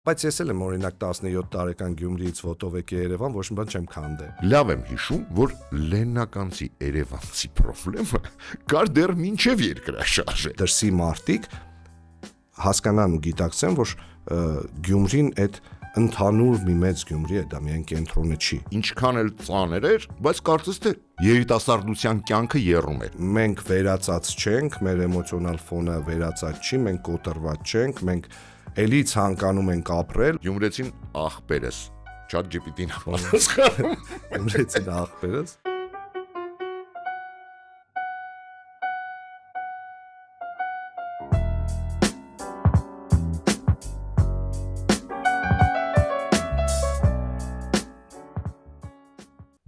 Բայց ես էլ եմ օրինակ 17 տարեկան Գյումրիից ոտով եկի Երևան, ոչ մի բան չեմ քանդել։ Լավ եմ հիշում, որ լեննականցի Երևանցի խնդրեմը կար դեռ մինչև երկրաշարժը։ Դրսի մարդիկ հասկանան ու գիտակցեն, որ Գյումրին այդ ընդհանուր մի մեծ Գյումրի է, դա միայն կենտրոնը չի։ Ինչքան էլ ծանր էր, բայց կարծես թե երիտասարդության կյանքը եռում էր։ Մենք վերացած չենք, մեր էմոցիոնալ ֆոնը վերացած չի, մենք կոտրված չենք, մենք էլի ցանկանում ենք ապրել։ Գյումրեցին աղբերս, ChatGPT-ն պատասխանում։ Գյումրեցին աղբերս։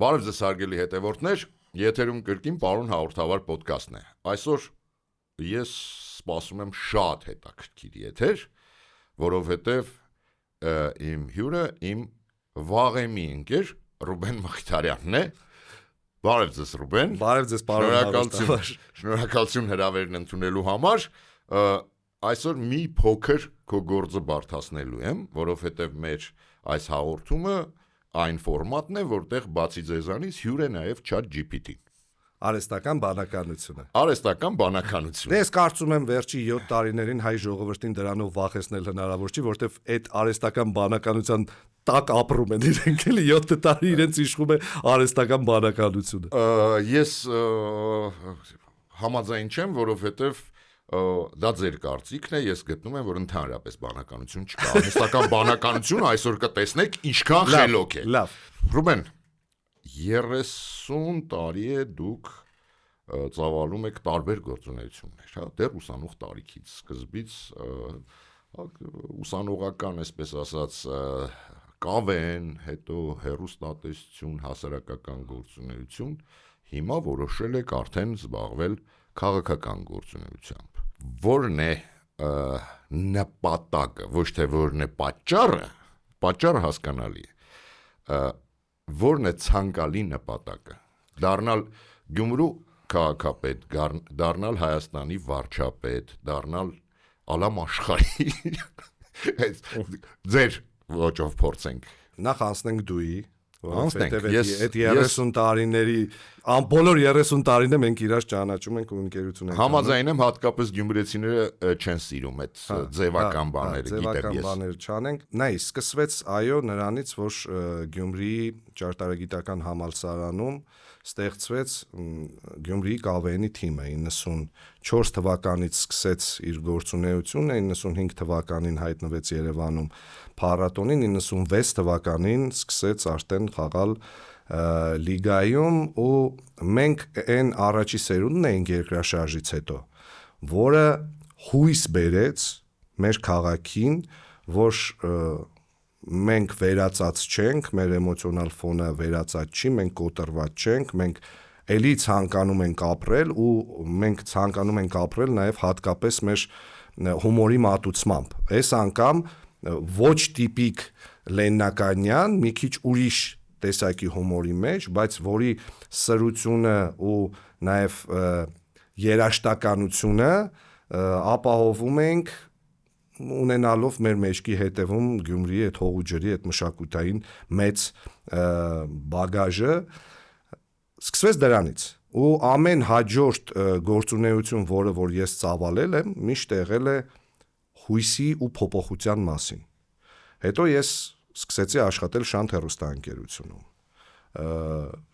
Բարև ձեզ հարգելի հետևորդներ, եթերում կրկին պարոն հաղորդավար ոդքասթն է։ Այսօր ես սպասում եմ շատ հետաքրքիր եթեր, որովհետև իմ հյուրը իմ վաղեմի ընկեր Ռուբեն Մխիթարյանն է։ Բարև ձեզ Ռուբեն։ Բարև ձեզ պարոն հաղորդավար։ Շնորհակալություն հրավերն ընդունելու համար։ Այսօր մի փոքր քո գործը բարդացնելու եմ, որովհետև մեր այս հաղորդումը այն ֆորմատն է, որտեղ բացի ձեզանից հյուր է նաև ChatGPT-ն։ Արհեստական բանականությունը։ Արհեստական բանականություն։ Դե ես կարծում եմ վերջի 7 տարիներին հայ ժողովրդին դրանով վախեցնել հնարավոր չի, որտեվ այդ արհեստական բանականության տակ ապրում են իրենք, էլի 7 տարի իրենց իշխում է արհեստական բանականությունը։ Ես համաձայն չեմ, որովհետև դա ձեր կարծիքն է, ես գտնում եմ, որ ընդհանրապես բանականություն չկա։ Արհեստական բանականությունը այսօր կտեսնեք ինչքան խելոք է։ Լավ։ Ռուբեն, 30 տարի է դուք ծավալում եք տարբեր գործունեություններ, հա, դեռ ուսանող տարիքից սկզբից ուսանողական, այսպես ասած, կավեն, հետո հեռուստատեսություն, հասարակական գործունեություն, հիմա որոշել եք արդեն զբաղվել քաղաքական գործունեությամբ։ Որն է նպատակը, ոչ թե որն է պատճառը հասկանալի է, որն է ցանկալի նպատակը, դառնալ Գյումրու քաղաքապետ, դառնալ Հայաստանի վարչապետ, դառնալ ալամ աշխարհի, ձեր ոճով փորձենք։ Նախ անցնենք դուի, Անցնենք, այդ 30 տարիների, բոլոր 30 տարին մենք իրար ճանաչում ենք ու ընկերություն ենք։ Համաձայն եմ, հատկապես գյումրեցիները չեն սիրում այդ ձևական բաները, գիտեմ ես։ Ձևական բաներ չանենք։ Նայ, սկսվեց այո նրանից, որ Գյումրիի ճարտարագիտական համալսարանում ստեղծվեց Գյումրիի կավեի թիմը 94 թվականից սկսեց իր գործունեությունը, 95 թվականին հայտնվեց Երևանում փառատոնին, 96 թվականին սկսեց արդեն խաղալ լիգայում ու մենք այն առաջի սերունդն էինք երկրաշարժից հետո, որը հույս բերեց մեր քաղաքին, որ մենք վերացած չենք, մեր էմոցիոնալ ֆոնը վերացած չի, մենք կոտրված չենք, մենք էլի ցանկանում ենք ապրել ու մենք ցանկանում ենք ապրել նաև հատկապես մեր հումորի մատուցմամբ։ Այս անգամ ոչ տիպիկ լեննականյան, մի քիչ ուրիշ տեսակի հումորի մեջ, բայց որի սրությունը ու նաև երաժշտականությունը ապահովում ենք ունենալով մեր մեջքի հետևում Գյումրիի այդ հողու ջրի այդ մշակութային մեծ բագաժը, սկսվեց դրանից ու ամեն հաջորդ գործունեություն, որ ես ծավալել եմ, միշտ եղել է հույսի ու փոփոխության մասին։ Հետո ես սկսեցի աշխատել Շանթ հեռուստաընկերությունում։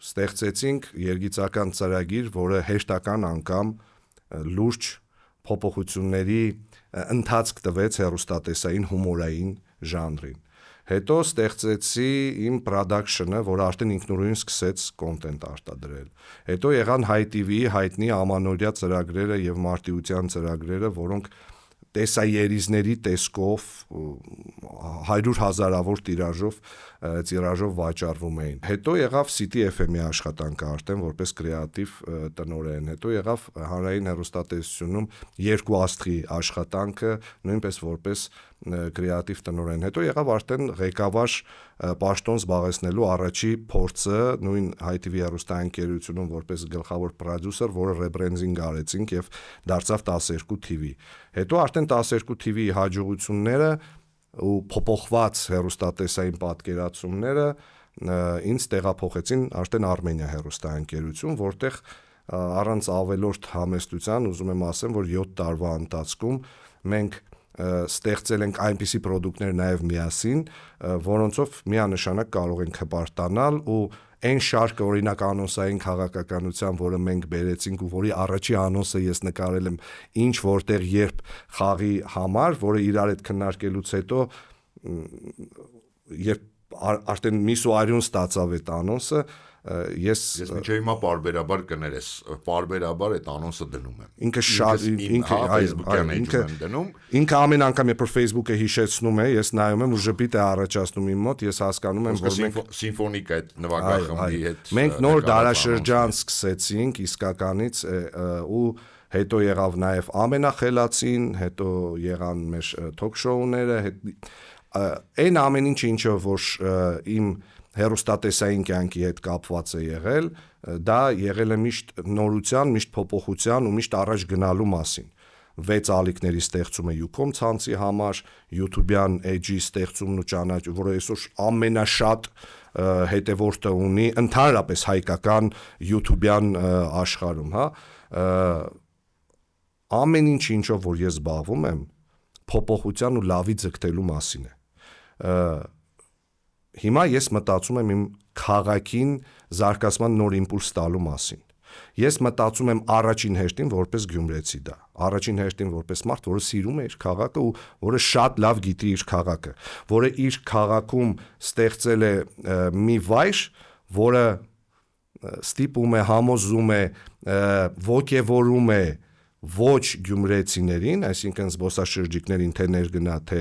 Ստեղծեցինք երգիծական ծրագիր, որը հեշտական անգամ լուրջ փոփոխությունների ընթացք տվեց հեռուստատեսային հումորային ժանրին։ Հետո ստեղծեցի իմ production-ը, որը արդեն ինքնուրույն սկսեց կոնտենտ արտադրել։ Հետո եղան Հայ TV-ի հայտնի ամանորյա ծրագրերը եւ մարտիրոսյան ծրագրերը, որոնք տեսաերիզների տեսքով 100,000-ավոր տիրաժով վաճառվում էին։ Հետո եղավ City FM-ի աշխատանքը արդեն որպես կրեատիվ տնօրեն։ Հետո եղավ հանրային հեռուստատեսությունում երկու աստղի աշխատանքը, նույնպես որպես կրեատիվ տնօրեն։ Հետո եղավ արդեն ղեկավար պաշտոն զբաղեցնելու առաջի փորձը նույն Հայ TV հեռուստաընկերությունում որպես գլխավոր պրոդյուսեր, որը ռեբրենդինգ արեցինք եւ դարձավ 12 TV։ Հետո արդեն 12 TV-ի հաջողությունները ու փոփոխված հեռուստատեսային պատկերացումները ինձ տեղափոխեցին արդեն Արմենիա հեռուստաընկերություն, որտեղ առանց ավելորդ համեստության ուզում եմ ասեմ, որ 7 տարվա ընթացքում մենք ստեղծել ենք այնպիսի պրոդուկտներ նաև միասին, որոնցով միանշանակ կարող ենք հպարտանալ ու այն շարքը օրինակ անոնսային քաղաքականության, որը մենք բերեցինք ու որի առաջի անոնսը ես նկարել եմ ինչ որտեղ երբ խաղի համար, որը իրար հետ քննարկելուց հետո երբ արդեն միս ու արյուն ստացավ այդ անոնսը, ես մինչև հիմա պարբերաբար կներես, պարբերաբար այդ անոնսը դնում եմ։ Ինքը շատ Facebook-յան էջում եմ դնում։ Ինքը ամեն անգամ երբ Facebook-ը հիշեցնում է, ես նայում եմ ու ժպիտ է առաջացնում իմ մոտ, ես հասկանում եմ, որ մենք սիմֆոնիկ այդ նվագախմբի հետ մենք նոր դարաշրջան սկսեցինք իսկականից ու հետո եղավ նաև ամենախելացին, հետո եղան մեր թոք-շոուները, այն ամեն ինչը որ իմ հեռուստատեսային կյանքի հետ կապված է եղել, դա եղել է միշտ նորության, միշտ փոփոխության ու միշտ առաջ գնալու մասին։ 6 ալիքների ստեղծումը YouTube ցանցի համար, YouTube-յան էջի ստեղծումն ու ճանաչումը, որը այսօր ամենաշատ հետևորդը ունի ընդհանրապես հայկական YouTube-յան աշխարհում, հա։ Ամեն ինչով որ ես զբաղվում եմ, փոփոխության ու լավի ձգտելու մասին է։ Հիմա ես մտածում եմ իմ քաղաքին զարգացման նոր իմպուլս տալու մասին։ Ես մտածում եմ առաջին հերթին որպես գյումրեցի դա, առաջին հերթին որպես մարդ, որը սիրում է իր քաղաքը ու որը շատ լավ գիտի իր քաղաքը, որը իր քաղաքում ստեղծել է մի վայր, որը ստիպում է, համոզում է, ոգևորում է ոչ գյումրեցիներին, այսինքն զբոսաշրջիկներին, թե ներգնա, թե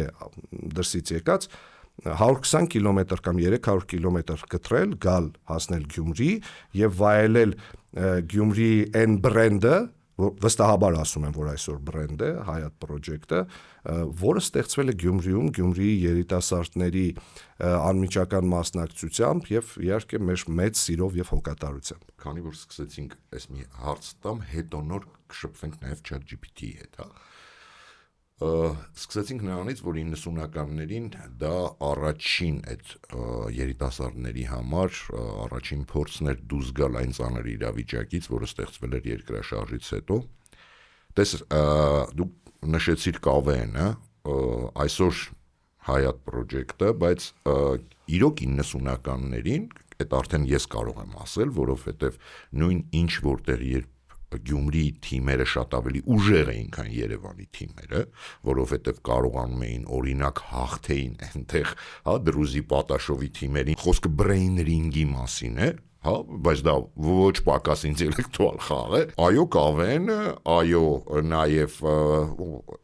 դրսից եկած, 120 կիլոմետր կամ 300 կիլոմետր կտրել, գալ հասնել Գյումրի եւ վայելել Գյումրի այն բրենդը, վստահաբար ասում եմ, որ այսօր բրենդ է, Hayat Project-ը, որը ստեղծվել է Գյումրիում, Գյումրիի երիտասարդների անմիջական մասնակցությամբ եւ իհարկե մեր մեծ սիրով եւ հոգատարությամբ։ Քանի որ սկսեցինք այս մի հարց տամ, հետո նոր կշփվենք նաեւ ChatGPT-ի հետ, հա։ Սկսեցինք նրանից, որ 90-ականներին դա առաջին այդ երիտասարդների համար առաջին փորձն էր դուրս գալ այն ծանր իրավիճակից, որը ստեղծվել էր երկրաշարժից հետո։ Տես դուք նշեցիք KVN-ը, այսօր Hayat Project-ը, բայց իրոք 90-ականներին այդ արդեն ես կարող եմ ասել, որովհետև նույն ինչ որտեղ երբ Գյումրիի թիմերը շատ ավելի ուժեղ էին, քան Երևանի թիմերը, որովհետև կարողանում էին օրինակ հաղթեին այնտեղ, հա, Դրուզի Պատաշովի թիմերին, խոսքը brain ring-ի մասին է, հա, բայց դա ոչ պակաս ինտելեկտուալ խաղ է։ Այո, KVN-ը, այո, նաև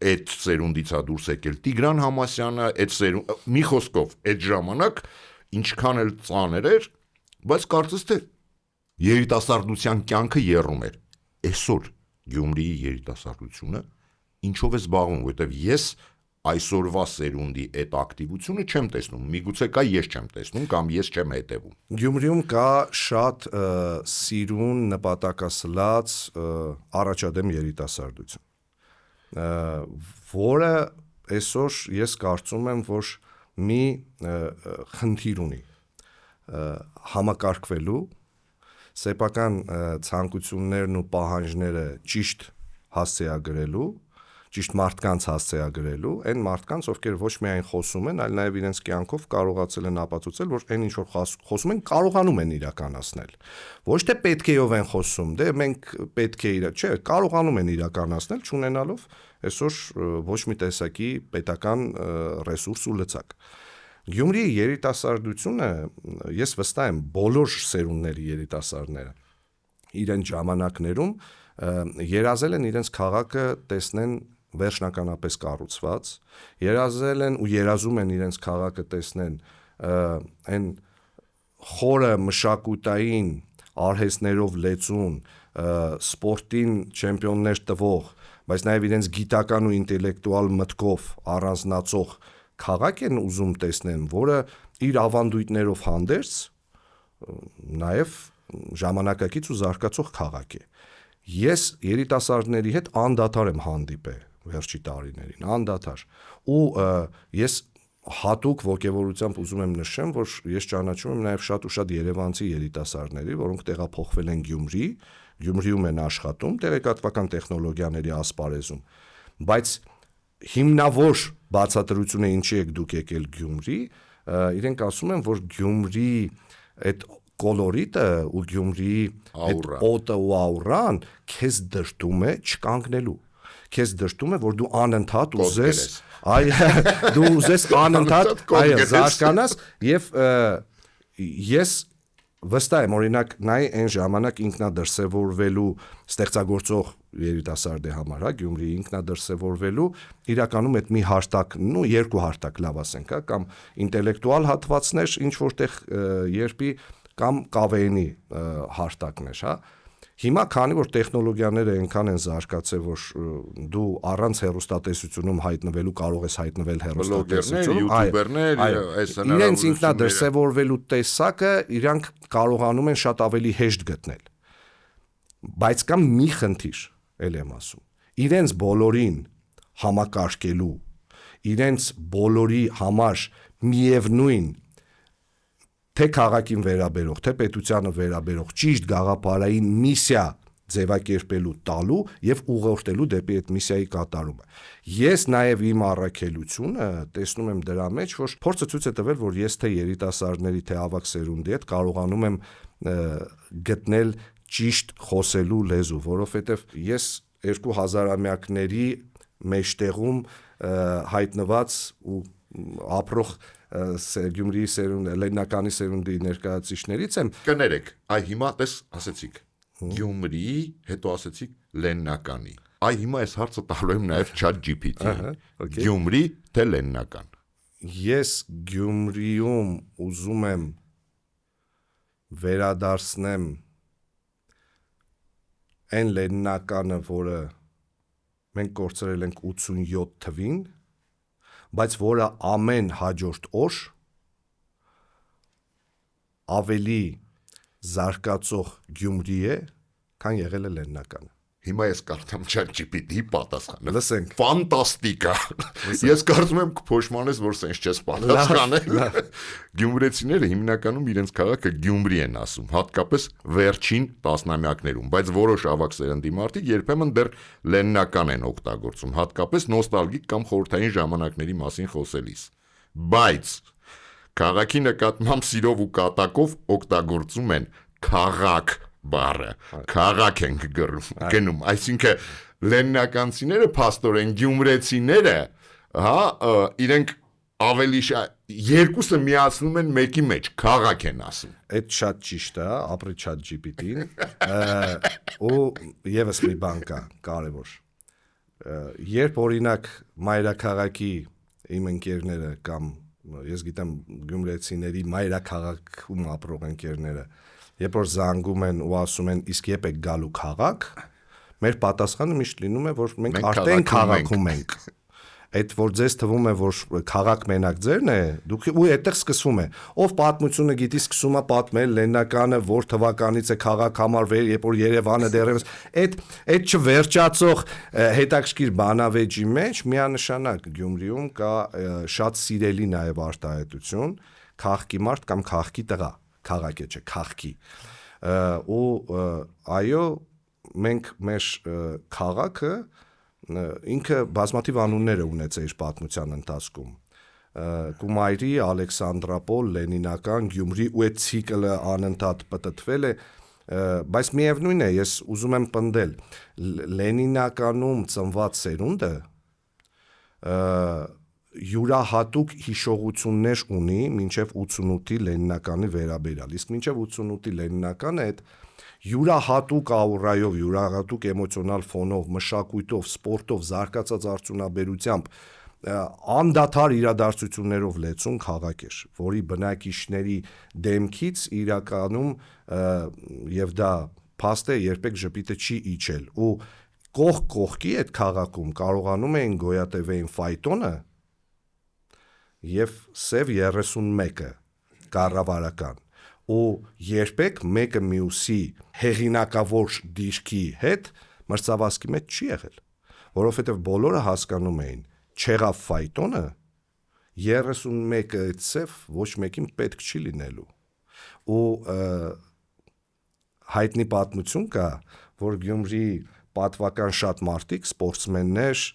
այդ սերունդից է դուրս եկել Տիգրան Համասյանը, այդ սերունդ, մի խոսքով, այդ ժամանակ ինչքան էլ ծանր էր, բայց կարծես թե երիտասարդության կյանքը եռում էր։ Այսօր Գյումրիի երիտասարդությունը ինչով է զբաղվում, որովհետև ես այսօրվա սերունդի այդ ակտիվությունը չեմ տեսնում, միգուցե կա ես չեմ տեսնում կամ ես չեմ հետևում։ Գյումրիում կա շատ սիրուն, նպատակասլաց առաջադեմ երիտասարդություն, որը այսօր ես կարծում եմ, որ մի խնդիր ունի համակարգվելու, սեփական ցանկություններն ու պահանջները ճիշտ հասցեագրելու, ճիշտ մարդկանց հասցեագրելու, այն մարդկանց, ովքեր ոչ միայն խոսում են, այլ նաև իրենց կյանքով կարողացել են ապացուցել, որ այն ինչ որ խոսում են, կարողանում են իրականացնել։ Ոչ թե պետք էով են խոսում, դե մենք պետք է չէ, կարողանում են իրականացնել, չունենալով այսօր ոչ մի տեսակի պետական ռեսուրս ու լծակ։ Գյումրիի երիտասարդությունը, ես վստահ եմ, բոլոր սերունդների երիտասարդները իրենց ժամանակներում երազել են իրենց քաղաքը տեսնեն վերջնականապես կառուցված, երազել են ու երազում են իրենց քաղաքը տեսնեն այն խորը մշակութային արհեստներով լեցուն, սպորտին չեմպիոններ տվող, բայց նաև իրենց գիտական ու ինտելեկտուալ մտքով առանձնացող քաղաք են ուզում տեսնեն, որը իր ավանդույթներով հանդերձ նաև ժամանակակից ու զարգացող քաղաք է։ Ես երիտասարդների հետ անդադար եմ հանդիպել վերջի տարիներին, անդադար։ Ու ես հատուկ ողջավորությամբ ուզում եմ նշեմ, որ ես ճանաչում եմ նաև շատ ու շատ երևանցի երիտասարդների, որոնք տեղափոխվել են Գյումրի, Գյումրիում են աշխատում տեղեկատվական տեխնոլոգիաների ասպարեզում, բայց հիմնավոր բացատրությունը ինչի եք դուք եկել Գյումրի, իրենք ասում են, որ Գյումրի այդ կոլորիտը ու Գյումրի այդ օտը ու աուրան քեզ դրտում է չկանգնելու, քեզ դրտում է, որ դու անընդհատ ուզես դու ուզես անընդհատ զարգանաս եւ ես վստահ եմ, օրինակ նայ այն ժամանակ ինքնադրսևորվելու ստեղծագործող երիտասարդի համար, հա, Գյումրի ինքնադրսևորվելու իրականում այդ մի հարթակն ու երկու հարթակ լավ ասենք, հա, կամ ինտելեկտուալ հատվածներ ինչ որտեղ երբի կամ կավեինի հարթակներ, հա։ Հիմա քանի որ տեխնոլոգիաները այնքան են զարգացել, որ դու առանց հեռուստատեսությունում հայտնվելու կարող ես հայտնվել հեռուստատեսությունում, յութուբերներ, այս իրենց ինքնադրսևորվելու տեսակը իրանք կարողանում են շատ ավելի հեշտ գտնել։ Բայց կա մի խնդիր, ել եմ ասում, իրենց բոլորին համակարգելու, իրենց բոլորի համար միևնույն թե քաղաքին վերաբերող, թե պետությանը վերաբերող ճիշտ գաղափարային միսիա ձևակերպելու տալու եւ ուղղորդելու դեպի այդ միսիայի կատարումը։ Ես նաեւ իմ առաքելությունը տեսնում եմ դրա մեջ, որ փորձը ցույց է տվել, որ ես թե երիտասարդների, թե ավագ սերունդի հետ կարողանում եմ գտնել ճիշտ խոսելու լեզու, որովհետեւ ես 2000-ամյակների մեջտեղում հայտնված ու ապրող Գյումրիի սերունդ, Լեննականի սերունդի ներկայացուցիչներից եմ։ Կներեք, հիմա տես ասեցիք Գյումրի, հետո ասեցիք Լեննականի։ Հիմա այս հարցը տալու եմ նաև ChatGPT-ին։ Գյումրի թե Լեննական։ Ես Գյումրիում ուզում եմ վերադարձնեմ այն Լեննականը, որը մենք կորցրել ենք 87 թվին, բայց որը ամեն հաջորդ օր ավելի զարգացող Գյումրի է, քան եղել է Լեննականը։ Հիմա ես կարդամ ChatGPT-ի պատասխանը։ Լսենք։ Ֆանտաստիկ է։ Ես կարծում եմ կփոշմանես, որ սենց չես պատասխանել։ Գյումրեցիները հիմնականում իրենց քաղաքը Գյումրի են ասում, հատկապես վերջին տասնամյակներում, բայց որոշ ավագ սերնդի մարդիկ երբեմն դեռ Լեննական են օգտագործում, հատկապես նոստալգիկ կամ խորհրդային ժամանակների մասին խոսելիս։ Բայց քաղաքի նկատմամբ սիրով ու կատակով օգտագործում են քաղաք բառը, քաղաք են գնում, այսինքն լեննականցիները փաստորեն գյումրեցիները, հա, իրենք ավելի երկուսը միացնում են մեկի մեջ, քաղաք են ասում։ Այդ շատ ճիշտ է, ապրի ChatGPT-ին, ու եւս մի բան կա կարևոր։ Երբ օրինակ մայրաքաղաքի իմ ընկերները կամ ես գիտեմ գյումրեցիների մայրաքաղաքում ապրող ընկերները, երբ որ զանգում են ու ասում են իսկ երբ եք գալու քաղաք, մեր պատասխանը միշտ լինում է, որ մենք արդեն քաղաքում ենք։ Այդ որ ձեզ թվում է, որ քաղաք մենակ ձերն է, դուք ու այդտեղ սկսվում է։ Ով պատմությունը գիտի, սկսում է պատմել Լեննականը, որ թվականից է քաղաք համարվել, երբ որ Երևանը դեռևս այդ չվերջացող հետաքրքիր բանավեճի մեջ միանշանակ Գյումրիում կա շատ սիրելի նաև արտահայտություն, քաղաքի մարդ կամ քաղաքի տղա, քաղաք է, չէ, քաղաքի։ Ու այո, մենք մեր քաղաքը ինքը բազմաթիվ անուններ է ունեցել իր պատմության ընթացքում։ Կումայրի, Ալեքսանդրապոլ, Լենինական, Գյումրի ու այդ ցիկլը անընդհատ պտտվել է, բայց միևնույն է, ես ուզում եմ պնդել, Լենինականում ծնված սերունդը յուրահատուկ հիշողություններ ունի մինչև 88-ի Լենինականի վերաբերյալ, իսկ մինչև 88-ի Լենինականը այդ յուրահատուկ աուրայով, յուրահատուկ էմոցիոնալ ֆոնով, մշակույթով, սպորտով, զարգացած արդյունաբերությամբ անդադար իրադարձություններով լեցուն քաղաք էր, որի բնակիչների դեմքից իրականում եւ դա փաստ է երբեք ժպիտը չի իջել ու կողքի այդ քաղաքում կարողանում էին գոյատևեին ֆայտոնը եւ սև 31-ը կառավարական ու երբեք մեկը մյուսի հեղինակավոր դիրքի հետ մրցավազքի մեջ չի եղել, որովհետև բոլորը հասկանում էին չեղավ ֆայտոնը 31 ցեվ ոչ մեկին պետք չի լինելու։ Ու հայտնի պատմություն կա, որ Գյումրի պատվական շատ մարդիկ, սպորտսմեններ,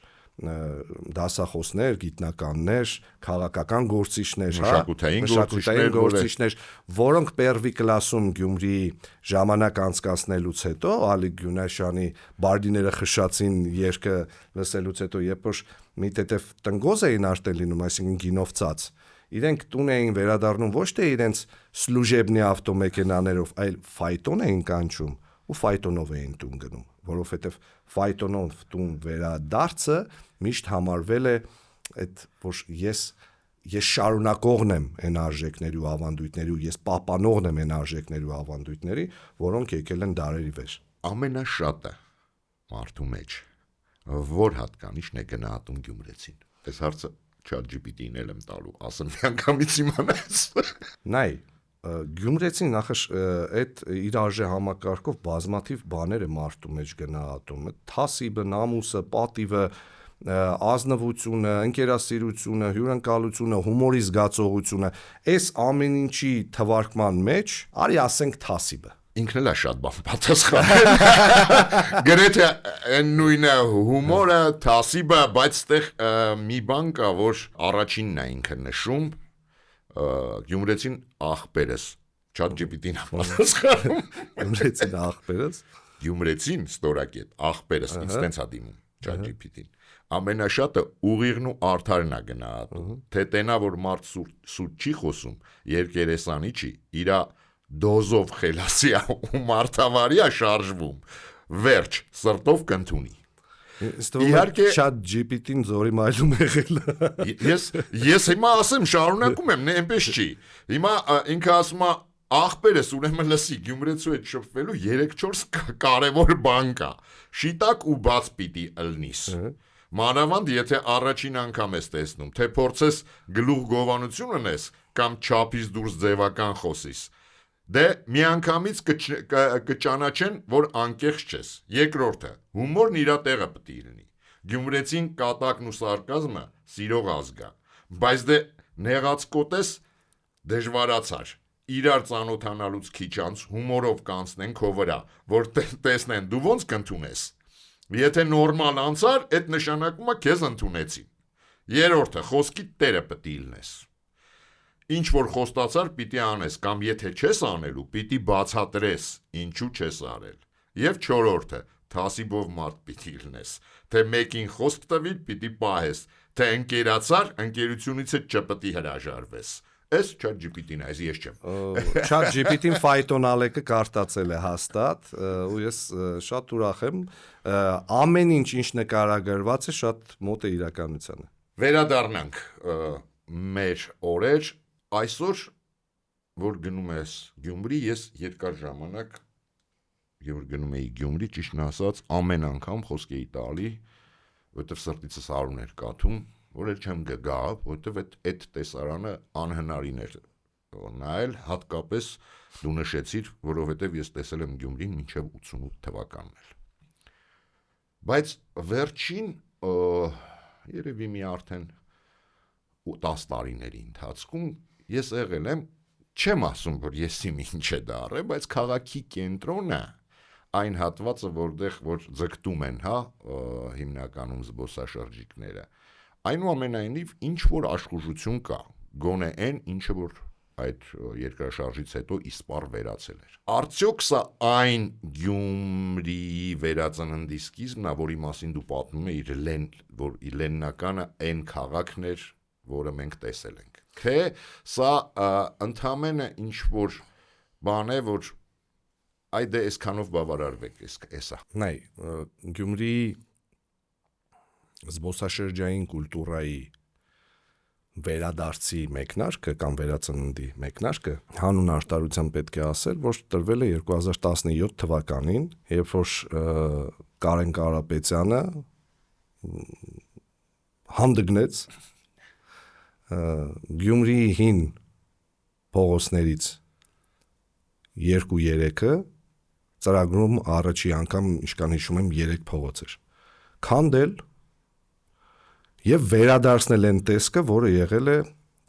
դասախոսներ, գիտնականներ, քաղաքական գործիչներ, մշակութային գործիչներ, որոնք Պերվի կլասում Գյումրի ժամանակ անցկացնելուց հետո, Ալիկ Գյունաշյանի Բարդիները խշացին երգը լսելուց հետո, երբ որ մի տետև տնգոզ էին արտել լինում, այսինքն գինով ծած, իրենք տուն էին վերադառնում ոչ թե իրենց սլուժեբնի ավտոմեքենաներով, այլ ֆայտոն էին կանչում ու ֆայտոնով էին տուն գնում, որովհետև ֆայտոնով տուն վերադարձը միշտ համարվել է այդ որ ես շարունակողն եմ այն արժեքների ու ավանդույթների ու ես պահպանողն եմ այն արժեքների ու ավանդույթների, որոնք եկել են դարերի վեր։ Ամենաշատը մարդու մեջ որ հատկանիշն է գնահատում գյումրեցին։ Այս հարցը ChatGPT-ին էլ եմ տալու, ասեմ միանգամից իմանաս։ Նայ, գյումրեցին նախ այդ իր արժե համակարգով բազմաթիվ բաներ է մարդու մեջ գնահատում։ Թասիբը, նամուսը, պատիվը, ազնվությունը, ընկերասիրությունը, հյուրընկալությունը, հումորի զգացողությունը, այս ամեն ինչի թվարկման մեջ արի ասենք թասիբը։ Ինքն էլ է շատ բան պատասխանել։ Գրեթե այն նույնը հումորը, թասիբը, բայց այդտեղ մի բան կա, որ առաջինն է ինքը նշում, գյումրեցին աղբերս, ChatGPT-ին պատասխանում։ Գյումրեցին աղբերս։ Գյումրեցին ստորակետ, աղբերս, ինձ տենց է դիմում ChatGPT-ին։ Ամենաշատը ուղիղն ու արդարն է գնահատում, թե տենա որ մարդ սուտ չի խոսում, երկերեսանի չի, իրա դոզով խելասիա ու մարդավարիա շարժվում, վերջ, սրտով կընդունի։ Իհարկե ChatGPT-ին զորի մայլում եղել։ Ես հիմա ասեմ, շարունակում եմ, այնպես չի։ Հիմա ինքը ասում է աղբերս ուրեմն լսի գյումրեցու հետ շփվելու 3-4 կարևոր բան կա։ Շիտակ ու բաց պիտի ըլնիս։ Մանավանդ եթե առաջին անգամ ես տեսնում, թե փորձես գլուխ գովանություն ունես կամ չափից դուրս ձևական խոսիս։ Դե միանգամից կճանաչեն, որ անկեղծ չես։ Երկրորդը, հումորն իր տեղը պետք է լինի։ Գյումրեցին կատակն ու սարկազմը սիրող ազգ է, բայց դե նեղած կոտես դժվարացար։ Իրար ծանոթանալուց քիչ անց հումորով կանցնեն քո վրա, որ տեսնեն դու ոնց կընդունես։ Եթե նորմալ անցար, այդ նշանակում է քեզ ընդունեցին։ Երրորդը, խոսքի տերը պետք է լինես։ Ինչ որ խոստացար պիտի անես կամ եթե չես անելու պիտի բացատրես ինչու չես արել։ Եվ չորրորդը թասիբով մարդ պիտի լինես, թե մեկին խոսք տվիր պիտի պահես, թե ընկերացար ընկերությունից չպետք է հրաժարվես։ Այս ChatGPT-ն է, ես չեմ։ ChatGPT-ին Python Ալեկը կարտացել է հաստատ ու ես շատ ուրախ եմ, ամեն ինչ նկարագրված է շատ մոտ է իրականությանը։ Վերադառնանք մեր օրեր, այսօր որ գնում ես Գյումրի, ես երկար ժամանակ որ գնում էի Գյումրի, ճիշտն ասած, ամեն անգամ խոսք էի տալի, որովհետև սրտիցս արուն էր կաթում, որ էլ չեմ գա, որովհետև այդ տեսարանը անհնարին էր նայել, հատկապես դու նշեցիր, որովհետև ես տեսել եմ Գյումրին մինչև 88 թվականն էլ։ Բայց վերջին երևի մի արդեն 10 տարիների ընթացքում ես եղել եմ, չեմ ասում, որ ես իմ ինչ է դառը, բայց քաղաքի կենտրոնը այն հատվածը, որտեղ որ ձգտում են, հիմնականում զբոսաշրջիկները, այնուամենայնիվ ինչ որ աշխուժություն կա, գոնե այն, ինչը որ այդ երկրաշարժից հետո իսպառ վերացել էր։ Արդյոք սա այն Գյումրիի վերածննդի սկիզբն է, որի մասին դու պատմում ես, որ Լենինականը այն քաղաքն էր, որը մենք տեսել ենք։ Թե սա ընդամենը ինչ որ բան է, որ այդ այսքանով բավարարվեք, էսա։ Նայ, Գյումրիի զբոսաշրջային կուլտուրայի վերադարձի մեկնարկը կամ վերածննդի մեկնարկը հանուն արտարության պետք է ասել, որ տրվել է 2017 թվականին, երբ որ Կարեն Կարապետյանը հանդգնեց Գյումրիի հին փողոցներից 2-3-ը ծրագրում առաջի անգամ, ինչքան հիշում եմ, 3 փողոց էր։ Քանդել եւ վերադարձնել այն տեսքը, որը եղել է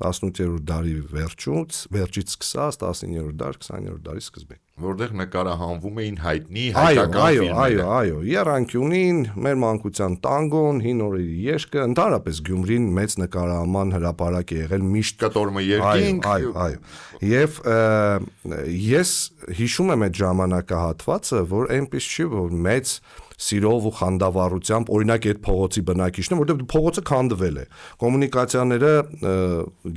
18-րդ դարի վերջից սկսած 19-րդ դար, 20-րդ դարի սկզբին։ Որտեղ նկարահանվում էին հայտնի հայկական ֆիլմերը։ Այո, Եռանկյունին, մեր մանկության տանգոն, Հին օրերի երգը, ընդհանրապես Գյումրին մեծ նկարահանման հրապարակ է եղել միշտ Կտորմը երկինք։ Այո։ Եվ ես հիշում եմ այդ ժամանակահատվածը, որ այնպես չի, որ մեծ սիրով ու խանդավառությամբ, օրինակ այդ փողոցի բնակիչն է, որտեղ փողոցը քանդվել է։ Կոմունիկացիաները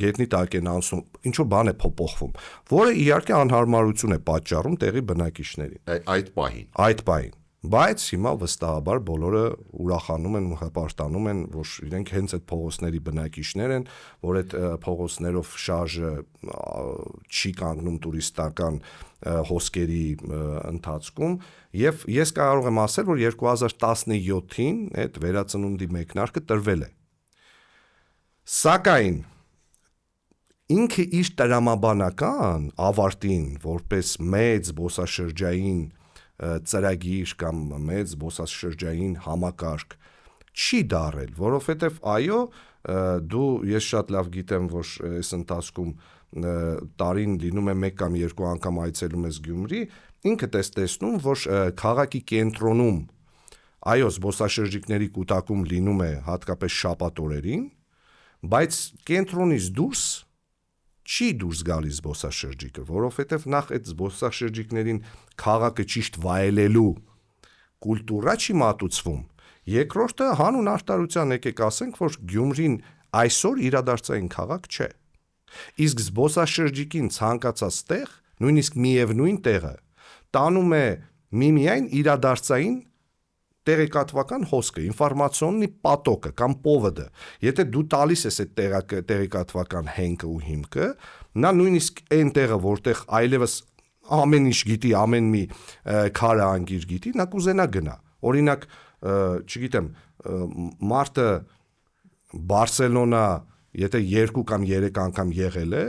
գետնի տակ են անցնում, ինչ որ բան է փոփոխվում, որը իհարկե անհարմարություն է պատճառում տեղի բնակիչներին։ Այդ պահին։ Բայց հիմա վստահաբար բոլորը ուրախանում են ու հպարտանում են, որ իրենք հենց այդ փողոցների բնակիչներ են, որ այդ փողոցներով շարժը չի կանգնում տուրիստական հոսքերի ընթացքում, եւ ես կարող եմ ասել, որ 2017-ին այդ վերածնունդի մեկնարկը տրվել է։ Սակայն ինքը իր տրամաբանական ավարտին, որպես մեծ զբոսաշրջային ծրագիր կամ մեծ զբոսաշրջային համակարգ չի դարել, որովհետև այո, ես շատ լավ գիտեմ, որ այս ընթացքում տարին լինում է 1 կամ 2 անգամ այցելում ես Գյումրի, ինքդ ես տեսնում, որ քաղաքի կենտրոնում այո, զբոսաշրջիկների կուտակում լինում է հատկապես շաբաթօրերին, բայց կենտրոնից դուրս չի դուրս գալիս զբոսաշրջիկը, որովհետև նախ այդ զբոսաշրջիկներին քաղաքը ճիշտ վայելելու կուլտուրա չի մատուցվում։ Երկրորդը հանուն արտարության եկեք ասենք, որ Գյումրին այսօր իրադարձային քաղաք չէ։ Իսկ զբոսաշրջիկին ցանկացած տեղ, նույնիսկ միևնույն տեղը, տանում է միմիայն իրադարձային տեղեկատվական հոսքը, ինֆորմացիոննի պատոկը կամ պովոդը։ Եթե դու տալիս ես այդ տեղեկատվական հենքը ու հիմքը, նա նույնիսկ այն տեղը, որտեղ այլևս ամեն ինչ գիտի, ամեն մի քարը անգիր գիտի, նա կուզենա գնա։ Օրինակ, չգիտեմ, մարդը Բարսելոնա, եթե 2 կամ 3 անգամ եղել է,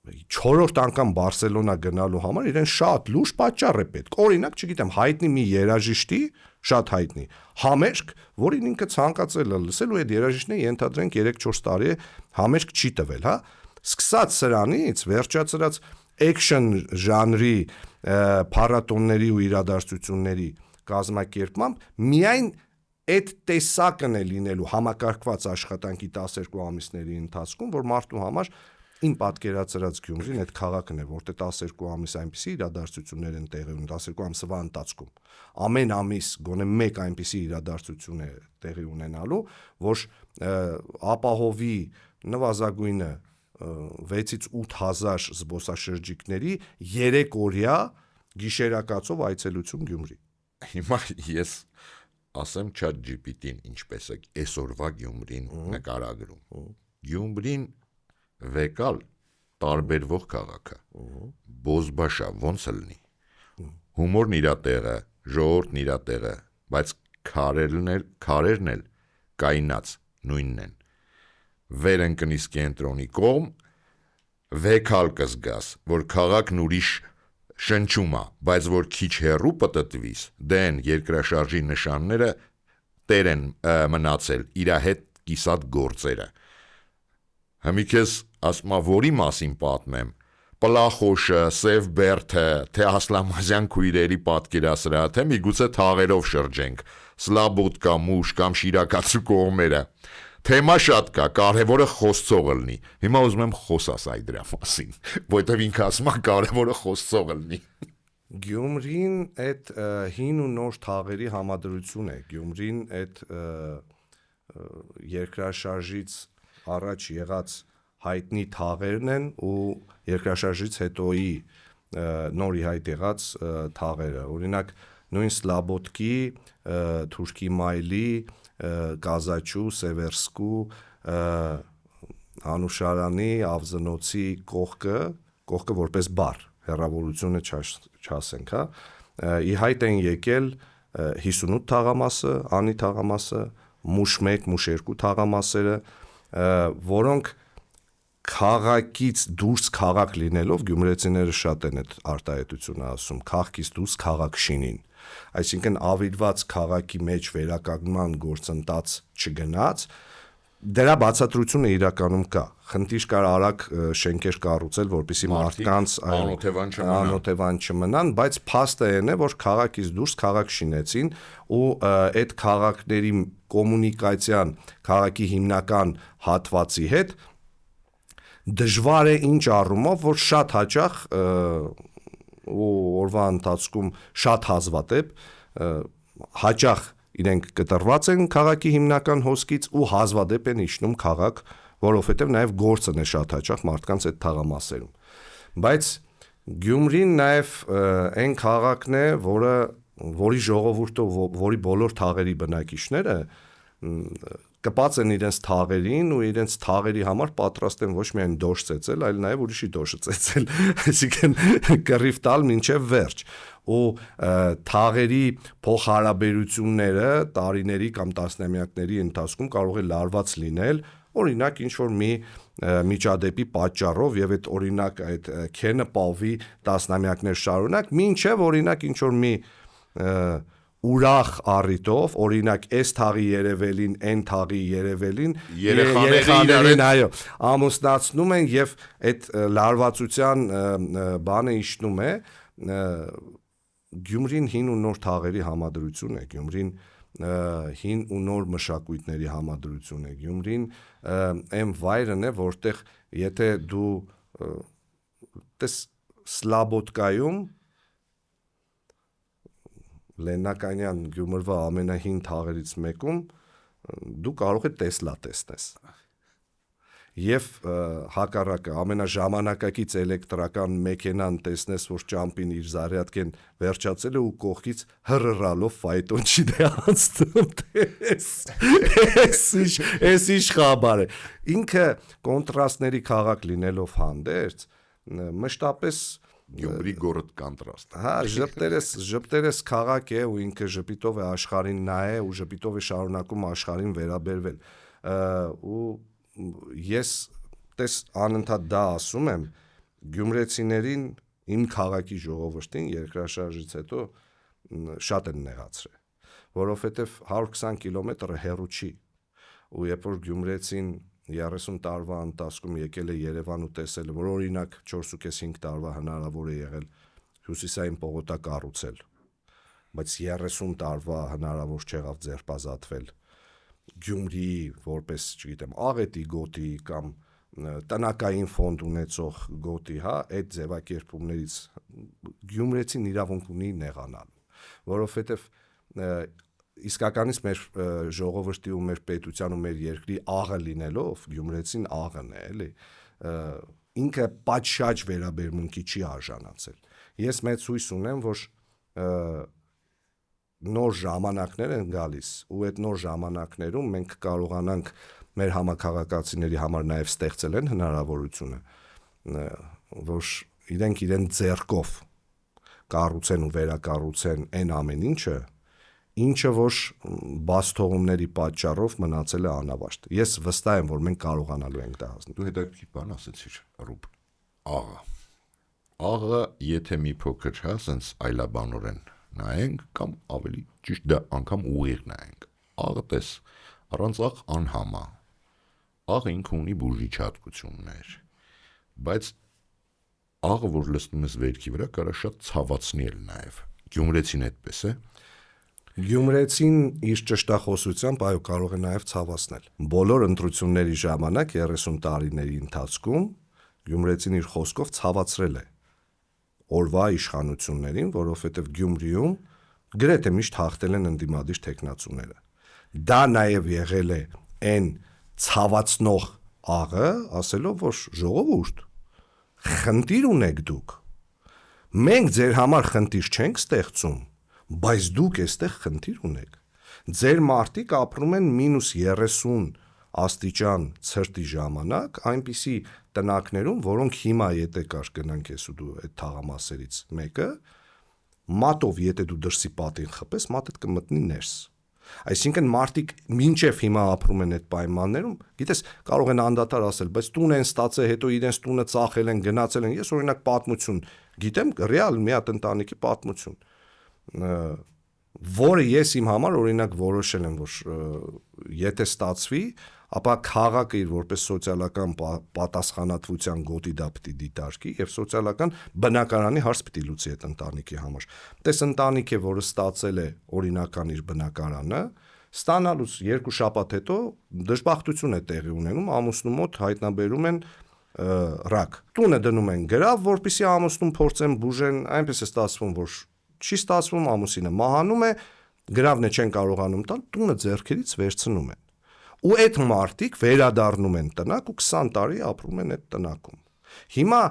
4-րդ անգամ Բարսելոնա գնալու համար իրեն շատ լուրջ պատճառ է պետք։ Օրինակ, չգիտեմ, հայտնի մի երաժիշտի, շատ հայտնի, համերգ, որին ինքը ցանկացել է լսել ու այդ երաժիշտն ենթադրենք 3-4 տարի է համերգ չի տվել, հա։ Սկսած սրանից վերջացրած action ժանրի փառատոնների ու իրադարձությունների կազմակերպմամբ միայն այդ տեսակն է լինելու համակարգված աշխատանքի 12 ամիսների ընթացքում, որ մարդու համար իմ պատկերացրած Գյումրին այդ քաղաքն է, որտեղ 12 ամիս այնպիսի իրադարձություններ են տեղի ունենում 12 ամսվա ընթացքում։ Ամեն ամիս գոնե մեկ այնպիսի իրադարձություն է տեղի ունենալու, որ ապահովի նվազագույնը 6-ից 8,000 զբոսաշրջիկների 3 օրյա գիշերակացով այցելություն Գյումրի։ Հիմա ես ասեմ ChatGPT-ին ինչպես է այսօրվա Գյումրին նկարագրում։ Գյումրին վեկալ տարբերվող քաղաք է։ Բոզբաշա ոնց լինի։ Հումորն իր տեղը, ժողովուրդն իր տեղը, բայց քարերն էլ կայնած նույնն են։ Վեր ընկնիս կենտրոնի կողմ, վեկալ կզգաս, որ քաղաքն ուրիշ շնչում է, բայց որ քիչ հեռու պտտվիս, դեն երկրաշարժի նշանները տեր են մնացել իր հետ կիսատ գործերը։ Հիմա քեզ ասում որի մասին պատմեմ, Պլախոշը, Սև Բերթը, թե Ասլամազյան քույրերի պատկերասրահը, թե միգուցե թաղերով շրջենք, Սլաբոդկա, Մուշ կամ Շիրակացու կողմերը։ Թեմա շատ կա, կարևորը խոսծողը լինի։ Հիմա ուզում եմ խոսաս այդ դրա մասին, որտեվ ինքը ասում է կարևորը խոսծողը լինի։ Գյումրին այդ հին ու նոր թաղերի համադրություն է։ Գյումրին այդ երկրաշարժից առաջ եղած հայտնի թաղերն են ու երկրաշարժից հետոյի նոր իհայտ եղած թաղերը։ Օրինակ նույն Սլաբոդկի, Թուրքի Մայլի, Կազաչու, Սևերսկու, Անուշարանի, Ավզնոցի կողքը որպես բար, հեռավորությունը չասենք, հա։ Իհայտ են եկել 58 թաղամասը, Անի թաղամասը, Մուշ 1, Մուշ 2 թաղամասերը, որոնք քաղաքից դուրս քաղաք լինելով գյումրեցիները շատ են այդ արտահայտությունը ասում, քաղաքից դուրս քաղաք շինին, Այսինքն ավիրված քաղաքի մեջ վերականգնման գործընթաց չգնաց, դրա բացատրությունը իրականում կա։ Խնդիր կար արագ շենքեր կառուցել, որպեսզի մարդկանց անօթևան չմնան, բայց փաստը այն է, որ քաղաքից դուրս քաղաք շինեցին ու այդ քաղաքների կոմունիկացիան քաղաքի հիմնական հատվածի հետ դժվար է ինչ առումով, որ շատ հաճախ ու օրվա ընթացքում շատ հազվադեպ հաճախ իրենք կտրված են քաղաքի հիմնական հոսքից ու հազվադեպ են իջնում քաղաք, որովհետև նաև գործն է շատ հաճախ մարդկանց այդ թաղամասերում։ Բայց Գյումրին նաև այն քաղաքն է, որի ժողովուրդը, որի բոլոր թաղերի բնակիչները կպած են իրենց թաղերին ու իրենց թաղերի համար պատրաստ են ոչ միայն դոշ ծեծել, այլ նաև ուրիշի դոշը ծեծել, այսինքն կռիվ տալ մինչև վերջ։ Ու թաղերի փոխհարաբերությունները տարիների կամ տասնամյակների ընթացքում կարող է լարված լինել, օրինակ ինչ-որ մի միջադեպի պատճառով եւ այդ օրինակ այդ քենը պավի տասնամյակներ շարունակ, մինչև օրինակ ինչ-որ մի ուրախ առիթով, օրինակ այս թաղի երևելին, այն թաղի երևելին երեխաներին այո, ամուսնացնում են եւ այդ լարվածության բանը իջնում է, Գյումրին հին ու նոր թաղերի համադրություն է, Գյումրին հին ու նոր մշակույթների համադրություն է, Գյումրին այն վայրն է, որտեղ եթե դու տես Սլաբոդկայում Լեննականյան Գյումրվա ամենահին թաղերից մեկում դու կարող ես Տեսլա տեսնես։ Եվ հակառակը ամենաժամանակակից էլեկտրական մեքենան տեսնես, որ ճամպին իր զարյատկեն վերջացել է ու կողքից հռռալով ֆայտոն չի դե անցնում, էս ինչ խաբար է։ Ինքը կոնտրաստների քաղաք լինելով հանդերձ, մշտապես Գյումրի գորդ կոնտրաստ։ Հա, ժպտերես քաղաք է ու ինքը ժպիտով է աշխարհին նայե ու ժպիտով է շարունակում աշխարհին վերաբերվել։ Ու ես տես անընդհատ դա ասում եմ գյումրեցիներին իմ քաղաքի ժողովրդին երկրաշարժից հետո շատ են նեղացրել, որովհետև 120 կիլոմետրը հեռու չի ու երբ որ գյումրեցին 30 տարվա ընթացքում եկել է Երևան ու տեսել, որ օրինակ 4.5 տարվա հնարավոր է եղել հյուսիսային պողոտա կառուցել, բայց 30 տարվա հնարավոր չեղավ ձերբազատվել Գյումրի որպես, չգիտեմ, աղետի գոտի կամ տնակային ֆոնդ ունեցող գոտի, հա, այդ ձևակերպումներից գյումրեցին իրավունք ունի նեղանալու, որովհետև իսկականից մեր ժողովրդի ու մեր պետության ու մեր երկրի աղը լինելով գյումրեցին աղն է, էլի, ինքը պատշաճ վերաբերմունքի չի արժանացել։ Ես մեծ հույս ունեմ, որ նոր ժամանակներ են գալիս ու այդ նոր ժամանակներում մենք կարողանանք մեր համակարգացիների համար նաև ստեղծել են հնարավորությունը, որ իրենք իրեն ձեռքով կառուցեն ու վերակառուցեն այն ամեն ինչը որ բաց թողումների պատճառով մնացել է անավարտ։ Ես վստահ եմ, որ մենք կարողանալու ենք դա հասնել։ Դու հետաքրքիր բան ասեցիր, Ռուբ, աղը, եթե մի փոքր հա, սենց այլաբանորեն նայենք կամ ավելի ճիշտ դա անգամ ուղիղ նայենք։ Աղը տես, առանց աղ անհամա։ Աղը ինքը ունի բուժիչ հատկություններ, բայց աղը, որ լցնում ես վերքի վրա, կարա շատ ցավացնի էլ նաև։ Գյումրեցին այդպես է։ Գյումրեցին իր ճշտախոսությամբ այո կարող է նաև ցավացնել։ Բոլոր ընտրությունների ժամանակ 30 տարիների ընթացքում Գյումրեցին իր խոսքով ցավացրել է օրվա իշխանություններին, որովհետև Գյումրիում գրեթե միշտ հաղթել են ընդդիմադիր թեկնածուները։ Դա նաև եղել է այն ցավացնող աղը, ասելով, որ ժողովուրդ, խնդիր ունեք դուք։ Մենք ձեր համար խնդիր չենք ստեղծում, բայց դուք այստեղ խնդիր ունեք։ Ձեր մարդիկ ապրում են -30 աստիճան ցրտի ժամանակ, այնպիսի տնակներում, որոնք հիմա եթե կար գնանք ես ու դու այդ թաղամասերից մեկը, մատով եթե դու դրսի պատին խփես, մատդ կմտնի ներս։ Այսինքն մարդիկ մինչև հիմա ապրում են այդ պայմաններում, գիտես, կարող են անդադար ասել, բայց տուն են ստացել, հետո իրենց տունը ծախել են, գնացել են։ Ես օրինակ պատմություն գիտեմ, ռեալ մի հատ ընտանիքի պատմություն։ որը ես իմ համար օրինակ որոշել եմ, որ եթե ստացվի, ապա քաղաքը իր որպես սոցիալական պատասխանատվության գոտի դա պիտի դիտարկի եւ սոցիալական բնակարանի հարց պիտի լուծի այդ ընտանիքի համար։ Տես ընտանիք է, որը ստացել է օրինական իր բնակարանը, ստանալուց 2 շաբաթ հետո դժբախտություն է տեղի ունենում, ամուսնու մոտ հայտնաբերում են ռակ։ Տունը դնում են գրավ, որպեսզի ամուսնուն փորձեն բուժեն, այնպես է ստացվում, որ չի ստացվում, ամուսինը մահանում է, գրավն չեն կարողանում տալ, տունը ձեռքերից վերցնում են։ Ու այդ մարդիկ վերադառնում են տնակ ու 20 տարի ապրում են այդ տնակում։ Հիմա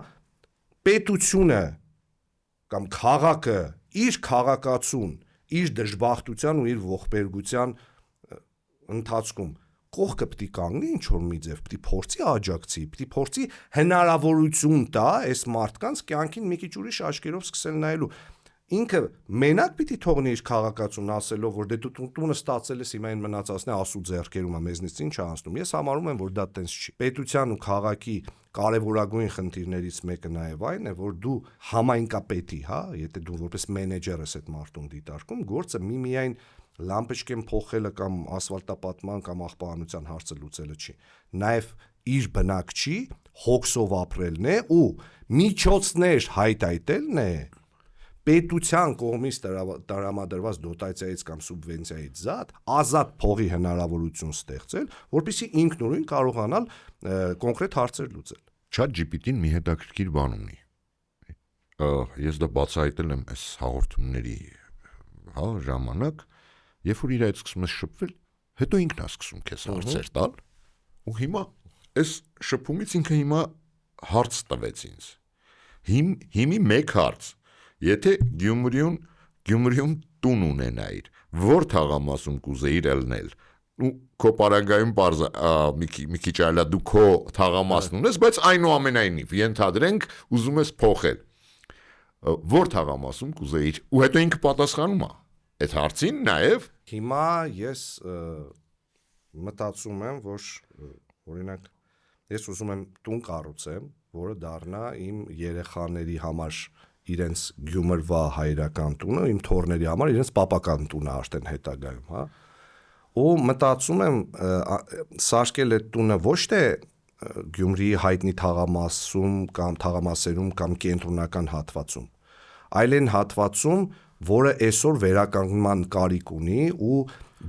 պետությունը կամ քաղաքը իր քաղաքացուն, իր դժբախտության ու իր ողբերգության ընթացքում կողքը պիտի կանգնի ինչ որ մի ձև, պիտի փորձի աջակցի, պիտի փորձի հնարավորություն տա այս մարդկանց կյանքին մի քիչ ուրիշ աչքերով սկսել նայելու։ Ինքը մենակ պիտի թողնի իր քաղաքացուն ասելով, որ դե դու տունը ստացել ես, հիմա այն մնացածն է ասու ձեռքերում է, մեզնից ինչ է անցնում։ Ես համարում եմ, որ դա տենց չի։ Պետության ու քաղաքի կարևորագույն խնդիրներից մեկը նաև այն է, որ դու համայնքապետի, հա, եթե դու որպես մենեջեր ես այդ մարդուն դիտարկում, գործը միմիայն լամպեչկեն փոխելը կամ ասֆալտապատման կամ աղբահանության հարցը լուծելը չի։ Նաև իր բնակչի հոգսով ապրելն է ու միջոցներ հայտայտելն է պետության կողմից տրամադրված դոտացիայից կամ սուբվենցիայից ազատ փողի հնարավորություն ստեղծել, որպեսզի ինքնուրույն կարողանալ կոնկրետ հարցեր լուծել։ ChatGPT-ին մի հետաքրքիր բան ունի։ Ես դա բացահայտել եմ այս հաղորդումների ժամանակ, երբ որ իր այդ սկսում ես շփվել, հետո ինքն է սկսում քեզ հարցեր տալ, ու հիմա այս շփումից ինքը հիմա հարց տվեց ինձ։ Հիմի մեկ հարց. Եթե Գյումրիում տուն ունենայիր, որ թաղամասում կուզեիր ելնել, ու քո պարագայում մի քիչ այլա դու քո թաղամասն ունես, բայց այնուամենայնիվ ենթադրենք ուզում ես փոխել, որ թաղամասում կուզեիր, ու հետո ինքը պատասխանում է այդ հարցին նաև։ Հիմա ես մտածում եմ, որ օրինակ ես ուզում եմ տուն կառուցեմ, որը դառնա իմ երեխաների համար իրենց Գյումրվա հայրական տունը, իմ թոռների համար իրենց պապական տունը արդեն հետագայում, հա։ Ու մտածում եմ սարքել այդ տունը ոչ թե Գյումրիի հայտնի թաղամասում կամ թաղամասերում կամ կենտրոնական հատվածում, այլ այն հատվածում, որը այսօր վերականգնման կարիք ունի ու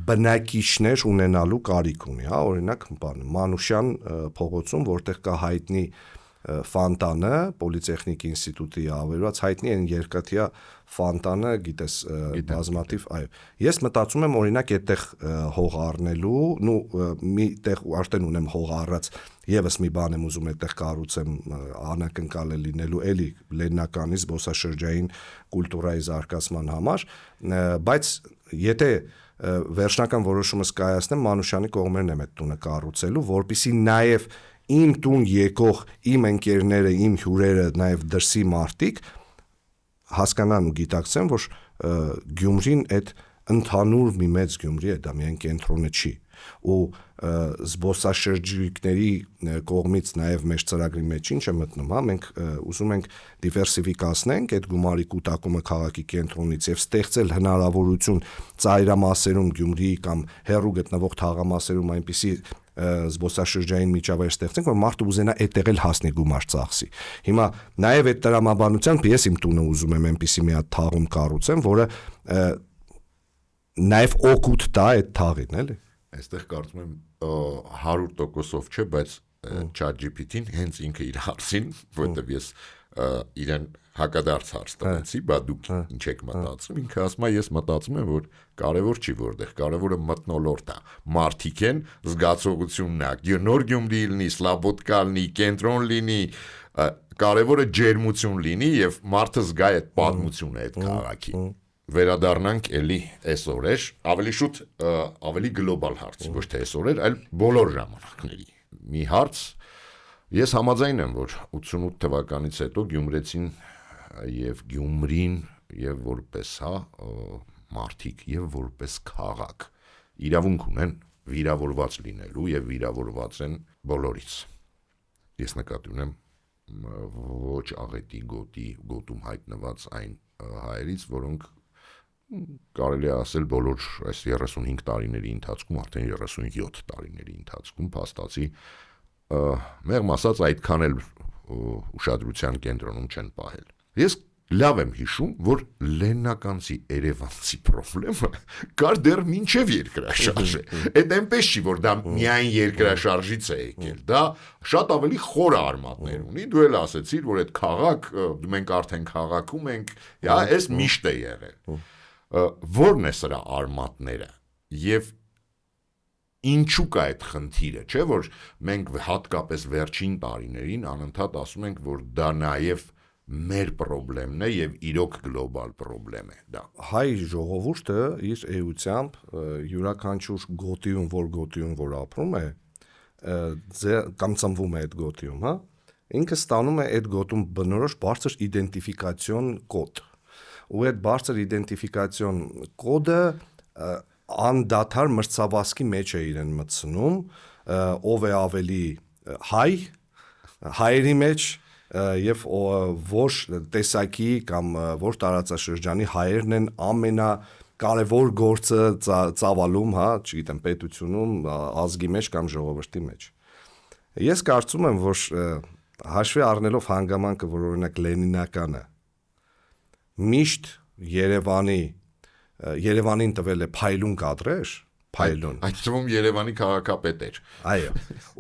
բնակիչներ ունենալու կարիք ունի, հա, օրինակ Մանուշյան փողոցում, որտեղ կա հայտնի ֆանտանը, Պոլիտեխնիկ ինստիտուտի ավերված հայտնի են երկաթյա ֆանտանը, գիտես, բազմաթիվ, այո։ Ես մտածում եմ օրինակ այդտեղ հող առնելու, մի տեղ արդեն ունեմ հող առած, եւս մի բան եմ ուզում այդտեղ կառուցեմ, անակնկալ է լինելու էլի լեննականի զբոսաշրջային կուլտուրայի զարգացման համար, բայց եթե վերջնական որոշումս կայացնեմ, Մանուշյանի կողմերն եմ այդ տունը կառուցելու, որպեսզի նաեւ իմ տուն եկող իմ ընկերները, իմ հյուրերը, նաև դրսի մարդիկ հասկանան ու գիտակցեն, որ Գյումրին այդ ընդհանուր մի մեծ Գյումրի է, դա միայն կենտրոնը չի, ու զբոսաշրջիկների կողմից նաև մեր ծրագրի մեջ ինչ է մտնում, հա, մենք ուզում ենք դիվերսիֆիկացնենք այդ գումարի կուտակումը քաղաքի կենտրոնից եւ ստեղծել հնարավորություն ծայրամասերում Գյումրիի կամ հեռու գտնվող թաղամասերում այնպիսի զբոսաշրջային միջավայր ստեղծենք, որ մարդը ուզենա այդտեղ էլ հասնի գումար ծախսի։ Հիմա նաև այդ տրամաբանությամբ ես իմ տունը ուզում եմ այնպիսի մի հատ թաղում կառուցեմ, որը նաև օգուտ տա այդ թաղին, էլի։ Այստեղ կարծում եմ 100%-ով չէ, բայց ChatGPT-ին հենց ինքը իր հարցին, որտեղ ես իրեն հակադարձ հարց տվեցի, բա դուք ինչ եք մտածում, ինքը ասում է, ես մտածում եմ, որ կարևոր չի որտեղ, կարևորը մթնոլորտ է, մարդիկ են, զգացողությունն է, նոր Գյումրի լինի, Սլաբոդկա լինի, կենտրոն լինի, կարևորը ջերմություն լինի եւ մարդը զգա այդ պատմությունը այդ քաղաքի։ Վերադառնանք էլի այսօր, ավելի շուտ, ավելի գլոբալ հարց, ոչ թե այսօր, այլ բոլոր ժամանակների։ Մի հարց, ես համաձայն եմ, որ 88 թվականից հետո գյումրեցին եւ Գյումրին եւ որպես մարդիկ եւ որպես քաղաք իրավունք ունեն վիրավորված լինելու եւ վիրավորված են բոլորից։ Ես նկատի ունեմ ոչ աղետի գոտում հայտնված այն հայերից, որոնք կարելի է ասել բոլոր այս 35 տարիների ընթացքում, արդեն 37 տարիների ընթացքում փաստացի մեղմ ասած այդքան էլ ուշադրության կենտրոնում չեն պահել։ Ես լավ եմ հիշում, որ լեննականցի երևանցի խնդրեմը կար դեռ մինչև երկրաշարժը։ Այդ այնպես չի, որ դա միայն երկրաշարժից է եկել, դա շատ ավելի խոր արմատներ ունի։ Դու էլ ասեցիր, որ այդ քաղաք, մենք արդեն քաղաքում ենք, այս միշտ է եղել։ Որն է սրա արմատները եւ ինչու կա այդ խնդիրը, չէ՞ որ մենք հատկապես վերջին տարիներին անընդհատ ասում ենք, որ դա նաեւ մեր խնդիրն է եւ իրոք գլոբալ խնդիր է դա։ Հայ ժողովուրդը իր էությամբ յուրաքանչյուր գոտիում, որ ապրում է, կամ ծնվում է այդ գոտիում, հա, ինքը ստանում է այդ գոտում բնորոշ բարձր իդենտիֆիկացիոն կոդ։ Ու այդ բարձր իդենտիֆիկացիոն կոդը անդադար մրցավազքի մեջ է իրեն մտցնում, ով է ավելի հայերի մեջ եւ որ տեսակի կամ որ տարածաշրջանի հայերն են ամենակարևոր գործը ծավալում, հա, չգիտեմ, պետությունում, ազգի մեջ կամ ժողովրդի մեջ։ Ես կարծում եմ, որ հաշվի առնելով հանգամանքը, որ օրինակ լենինականը միշտ Երևանին տվել է փայլուն կադրեր, այդ թվում Երևանի քաղաքապետ էր։ Այո,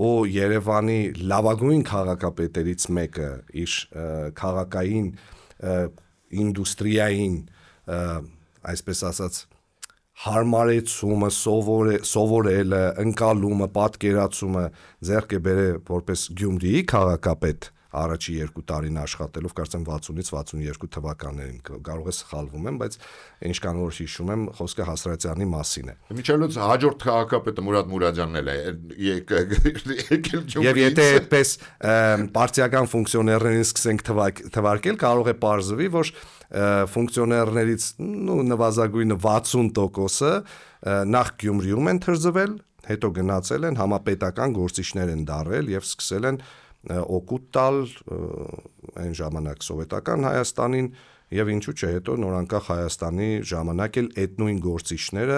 ու Երևանի լավագույն քաղաքապետերից մեկը իր քաղաքային ինդուստրիային, այսպես ասած, հարմարեցումը, սովորելը, ընկալումը, պատկերացումը ձեռք է բերել որպես Գյումրիի քաղաքապետ առաջի 2 տարին աշխատելով, կարծեմ 60-ից 62 թվականներին, կարող է սխալվում եմ, բայց ինչքան որ հիշում եմ, խոսքը Հասրատյանի մասին է։ Միջալոց հաջորդ քաղաքապետը Մուրադ Մուրադյանն էլ է եկել Գյումրիից։ Եվ եթե այդպես պարտիական ֆունկցիոներներին սկսենք թվարկել, կարող է պարզվի, որ ֆունկցիոներներից նվազագույնը 60%-ը նախ Գյումրիում են թրջվել, հետո գնացել են, համապետական գործիչներ են դարել եւ սկսել են օգուտ տալ այն ժամանակ սովետական Հայաստանին եւ ինչու՞ չէ հետո նորանկախ Հայաստանի ժամանակ էլ այդ նույն գործիչները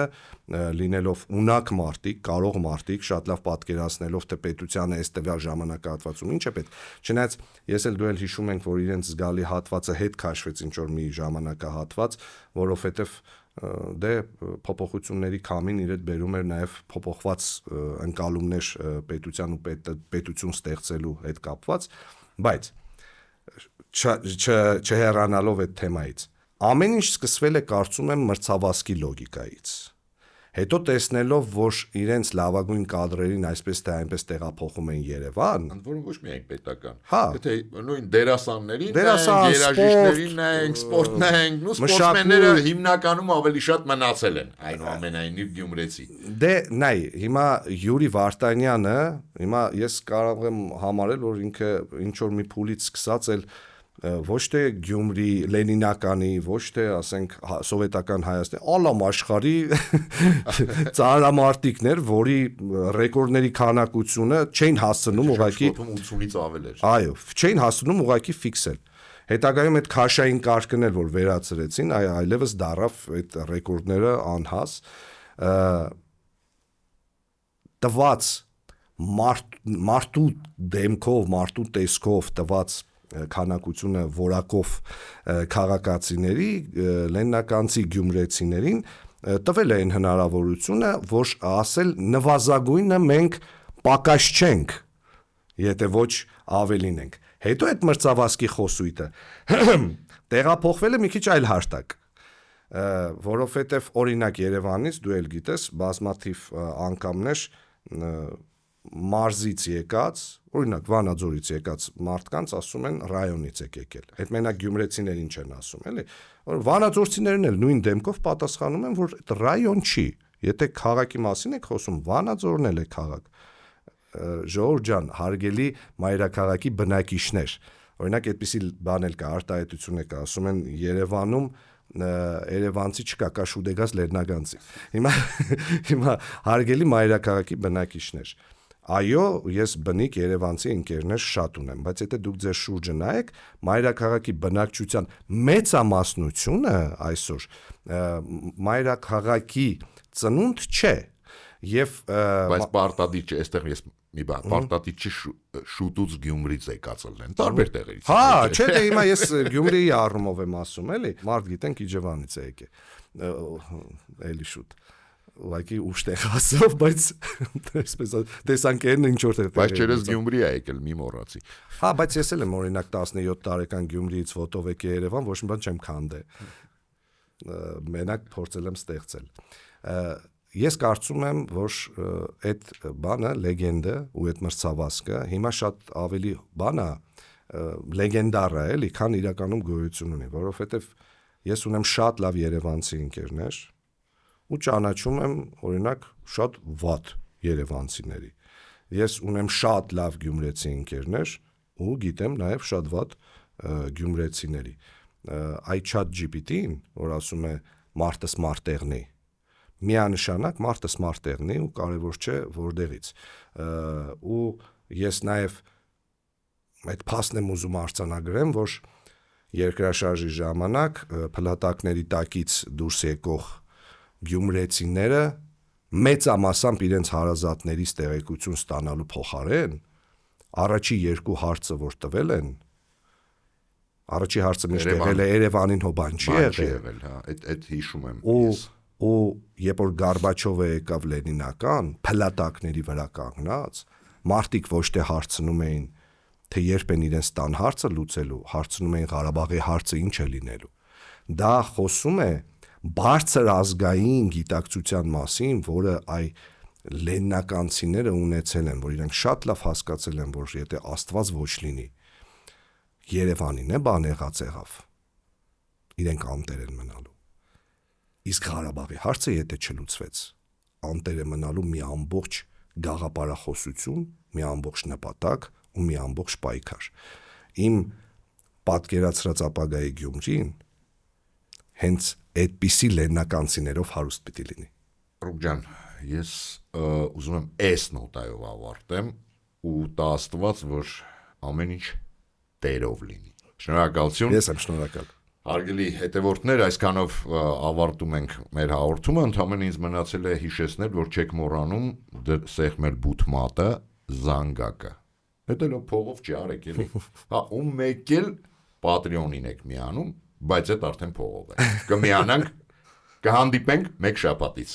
լինելով ունակ մարդիկ, կարող մարդիկ, շատ լավ պատկերացնելով թե պետությանը այս տվյալ ժամանակահատվածում ինչ է պետք։ Չնայած ես էլ դու էլ հիշում ենք, որ իրենց զգալի հատվածը հետ քաշվեց ինչ որ մի ժամանակահատված, որովհետեւ դե փոփոխությունների քամին իր հետ բերում էր նաև փոփոխված ընկալումներ պետության ու պետություն ստեղծելու հետ կապված, բայց չհեռանալով այդ թեմայից ամեն ինչ սկսվել է կարծում եմ մրցավազքի լոգիկայից, հետո տեսնելով որ իրենց լավագույն կադրերին այսպես թե այնպես տեղափոխում են Երևան, ընդ որում ոչ միայն պետական, հա, եթե նույն դերասաններին, երաժիշտներին նայենք, սպորտ նայենք, ու սպորտսմենները հիմնականում ավելի շատ մնացել են, այնուամենայնիվ գյումրեցի։ Դե նայ, հիմա Յուրի Վարդանյանը, հիմա ես կարող եմ համարել, որ ինքը ինչ որ մի փուլից սկսած էլ ոչ թե Գյումրի լենինականի, ոչ թե ասենք սովետական Հայաստանի, ալամ աշխարհի ծանրամարտիկներ, որի ռեկորդների քանակությունը չէին հասցնում ուղղակի 80-ից ավել էր։ Այո, չէին հասցնում ուղղակի ֆիքսել։ Հետագայում այդ քաշային կարգն էլ որ վերացրեցին, այլևս դարավ այդ ռեկորդները անհաս տված մարդու դեմքով, մարդու տեսքով տված քանակությունը որակով քաղաքացիների լեննականցի գյումրեցիներին տվել են հնարավորությունը, որ ասել նվազագույնը մենք պակաս չենք, եթե ոչ ավելին ենք։ Հետո այդ մրցավազքի խոսույթը տեղափոխվել է մի քիչ այլ հարթակ, որովհետև օրինակ Երևանից դու էլ գիտես բազմաթիվ անգամներ մարզից եկած, օրինակ Վանաձորից եկած մարդկանց ասում են ռայոնից եք եկել։ Այդ մենակ գյումրեցիներին չեն ասում, էլի։ Որ վանաձորցիներն էլ նույն դեմքով պատասխանում են, որ այդ ռայոն չի։ Եթե քաղաքի մասին եք խոսում, Վանաձորն էլ է քաղաք։ Ժողովուրդ ջան, հարգելի մայրաքաղաքի բնակիչներ, օրինակ այդպիսի բան էլ կա, արտահայտություն է կա, ասում են Երևանում Երևանցի չկա, կա շուդեգազ լեռնագանցի։ Հիմա հարգելի մայրաքաղաքի բնակիչներ, Այո, ես բնիկ երևանցի ընկերներ շատ ունեմ, բայց եթե դուք ձեր շուրջը նայեք, մայրաքաղաքի բնակչության մեծամասնությունը այսօր մայրաքաղաքի ծնունդ չէ։ Եվ բայց պարտադիր չէ, այստեղ ես մի բան, պարտադիր չի շուտուց Գյումրից եկածել են, տարբեր տեղերից։ Հա, չէ, դե հիմա ես Գյումրիի առումով եմ ասում, էլի, մարդ գիտենք Իջևանից է եկել։ Էլի շուտ։ Ուղղակի ուշտեղ ասով, բայց այսպես տեսանկերն ինչ որտեղ։ Բայց չերես Գյումրի է եկել, մի մոռացի։ Հա, բայց ես էլ եմ օրինակ 17 տարեկան Գյումրիից ֆոտով եկել Երևան, ոչ մի բան չեմ քանդել։ Մենակ փորձել եմ ստեղծել։ Ես կարծում եմ, որ այդ բանը, լեգենդը ու այդ մրցավազքը հիմա շատ ավելի բան է, լեգենդար է, էլի, քան իրականում գոյություն ունի, որովհետև ես ունեմ շատ լավ երևանցի ընկերներ ու ճանաչում եմ օրինակ շատ վատ երևանցիների։ Ես ունեմ շատ լավ գյումրեցի ընկերներ ու գիտեմ նաև շատ վատ գյումրեցիների։ Այ ChatGPT-ին, որ ասում է մարդը սմարտեղնի, միանշանակ մարդը սմարտեղնի ու կարևոր չէ որտեղից։ Ու ես նաև այդ փաստն եմ ուզում արձանագրեմ, որ երկրաշարժի ժամանակ փլատակների տակից դուրս եկող գյումրեցիները մեծամասամբ իրենց հարազատներից տեղեկություն ստանալու փոխարեն առաջի երկու հարցը որ տվել են, առաջի հարցը միշտ եղել է Երևանին հոբան չի եղել, հա, այդ հիշում եմ ես։ Ու երբ որ Գորբաչովը եկավ Լենինական, փլատակների վրա կանգնած, մարդիկ ոչ թե հարցնում էին, թե երբ են իրենց տան հարցը լուծելու, հարցնում էին Ղարաբաղի հարցը ինչ է լինելու։ Դա խոսում է բարձր ազգային գիտակցության մասին, որը այ լեննականցիները ունեցել են, որ իրենք շատ լավ հասկացել են, որ եթե Աստված ոչ լինի, Երևանին է բան եղավ, իրենք անտեր են մնալու։ Իսկ Ղարաբաղի հարցը եթե չլուծվեց, անտեր է մնալու մի ամբողջ գաղափարախոսություն, մի ամբողջ նպատակ ու մի ամբողջ պայքար։ Իմ պատկերացրած ապագայի Գյումրին հենց այդպիսի լեննականցիներով հարուստ պիտի լինի։ Ռուբ ջան, ես ուզում եմ այս նոտայով ավարտեմ ու տա Աստված, որ ամեն ինչ տերով լինի։ Շնորհակալություն։ Ես եմ շնորհակալ։ Հարգելի հետևորդներ, այսքանով ավարտում ենք մեր հաղորդումը, ընդհանրապես ինձ մնացել է հիշեցնել, որ չեք մոռանում սեղմել բութմատը, զանգակը։ Հետո փողով չարեք էլի։ Հա, ու մեկ էլ Patreon-ին եք միանում, բայց այդ արդեն փողով է։ Կմիանանք, կհանդիպենք մեկ շաբաթից։